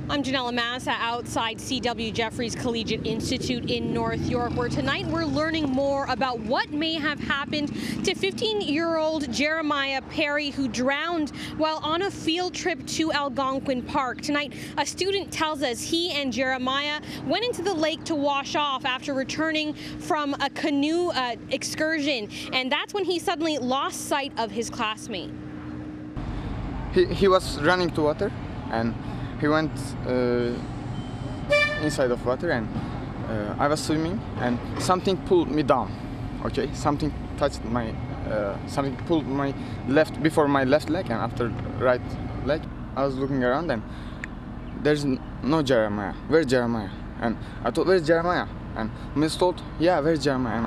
I'm Janella Massa outside CW Jefferys Collegiate Institute in North York, where tonight we're learning more about what may have happened to 15-year-old Jeremiah Perry, who drowned while on a field trip to Algonquin Park. Tonight, a student tells us he and Jeremiah went into the lake to wash off after returning from a canoe excursion, and that's when he suddenly lost sight of his classmate. He was running to water, and he went inside of water, and I was swimming, and something pulled me down. Okay, something touched my, something pulled my before my left leg and after right leg. I was looking around, and there's no Jeremiah. Where's Jeremiah? And I thought, where's Jeremiah? And Miss told, yeah, where's Jeremiah?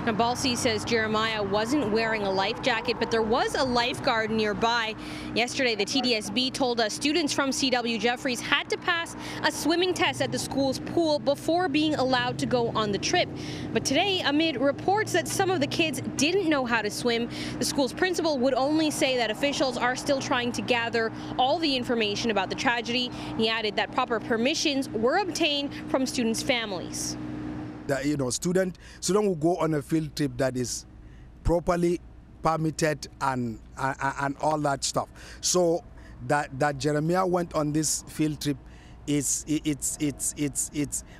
Now, Balsi says Jeremiah wasn't wearing a life jacket, but there was a lifeguard nearby. Yesterday, the TDSB told us students from CW Jefferys had to pass a swimming test at the school's pool before being allowed to go on the trip. But today, amid reports that some of the kids didn't know how to swim, the school's principal would only say that officials are still trying to gather all the information about the tragedy. He added that proper permissions were obtained from students' families. That, student will go on a field trip that is properly permitted and all that stuff. So that Jeremiah went on this field trip we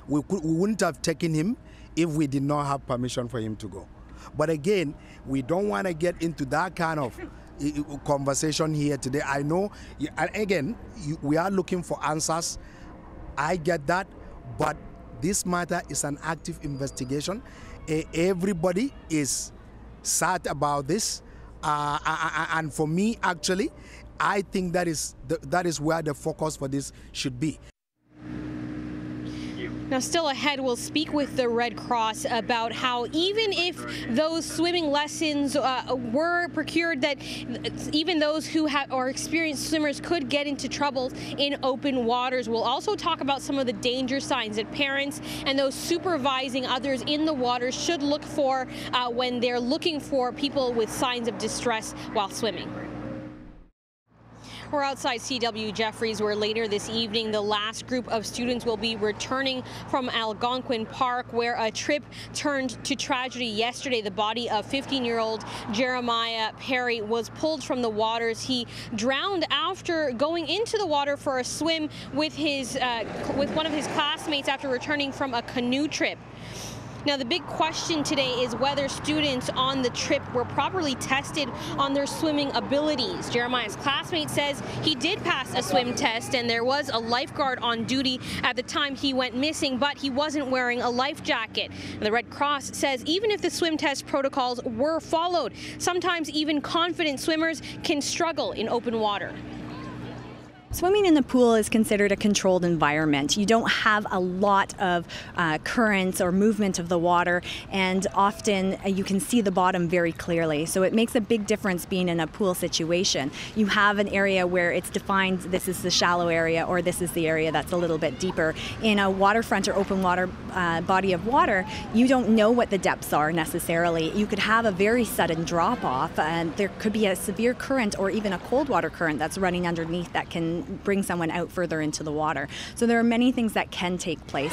wouldn't have taken him if we did not have permission for him to go. But again, we don't want to get into that kind of conversation here today. I know, and again, we are looking for answers. I get that, but this matter is an active investigation. Everybody is sad about this, and for me, actually, I think that is where the focus for this should be. Now, still ahead, we'll speak with the Red Cross about how even if those swimming lessons were procured, that even those who are experienced swimmers could get into trouble in open waters. We'll also talk about some of the danger signs that parents and those supervising others in the water should look for when they're looking for people with signs of distress while swimming. We're outside CW Jefferys, where later this evening the last group of students will be returning from Algonquin Park, where a trip turned to tragedy yesterday. The body of 15-year-old Jeremiah Perry was pulled from the waters. He drowned after going into the water for a swim with one of his classmates after returning from a canoe trip. Now, the big question today is whether students on the trip were properly tested on their swimming abilities. Jeremiah's classmate says he did pass a swim test, and there was a lifeguard on duty at the time he went missing, but he wasn't wearing a life jacket. And the Red Cross says even if the swim test protocols were followed, sometimes even confident swimmers can struggle in open water. Swimming in the pool is considered a controlled environment. You don't have a lot of currents or movement of the water, and often you can see the bottom very clearly. So it makes a big difference being in a pool situation. You have an area where it's defined, this is the shallow area, or this is the area that's a little bit deeper. In a waterfront or open water body of water, you don't know what the depths are necessarily. You could have a very sudden drop off, and there could be a severe current or even a cold water current that's running underneath that can bring someone out further into the water. So there are many things that can take place.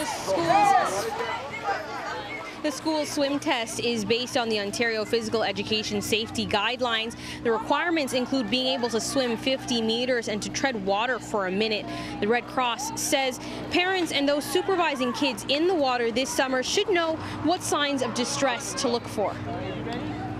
The school's swim test is based on the Ontario Physical Education Safety Guidelines. The requirements include being able to swim 50 meters and to tread water for a minute. The Red Cross says parents and those supervising kids in the water this summer should know what signs of distress to look for.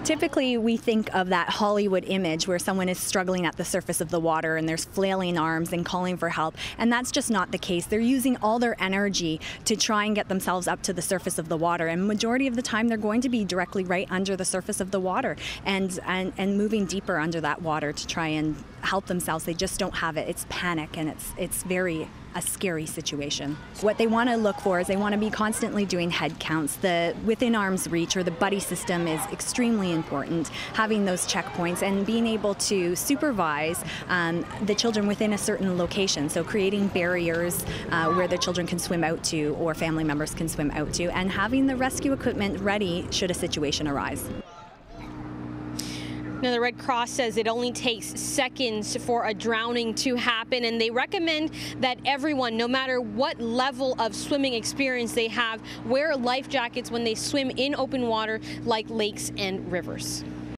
Typically, we think of that Hollywood image where someone is struggling at the surface of the water and there's flailing arms and calling for help, and that's just not the case. They're using all their energy to try and get themselves up to the surface of the water, and majority of the time they're going to be directly right under the surface of the water and moving deeper under that water to try and help themselves. They just don't have it. It's panic, and it's very a scary situation. What they want to look for is they want to be constantly doing head counts. The within arm's reach or the buddy system is extremely important, having those checkpoints and being able to supervise the children within a certain location. So creating barriers where the children can swim out to or family members can swim out to, and having the rescue equipment ready should a situation arise. Now, the Red Cross says it only takes seconds for a drowning to happen, and they recommend that everyone, no matter what level of swimming experience they have, wear life jackets when they swim in open water like lakes and rivers.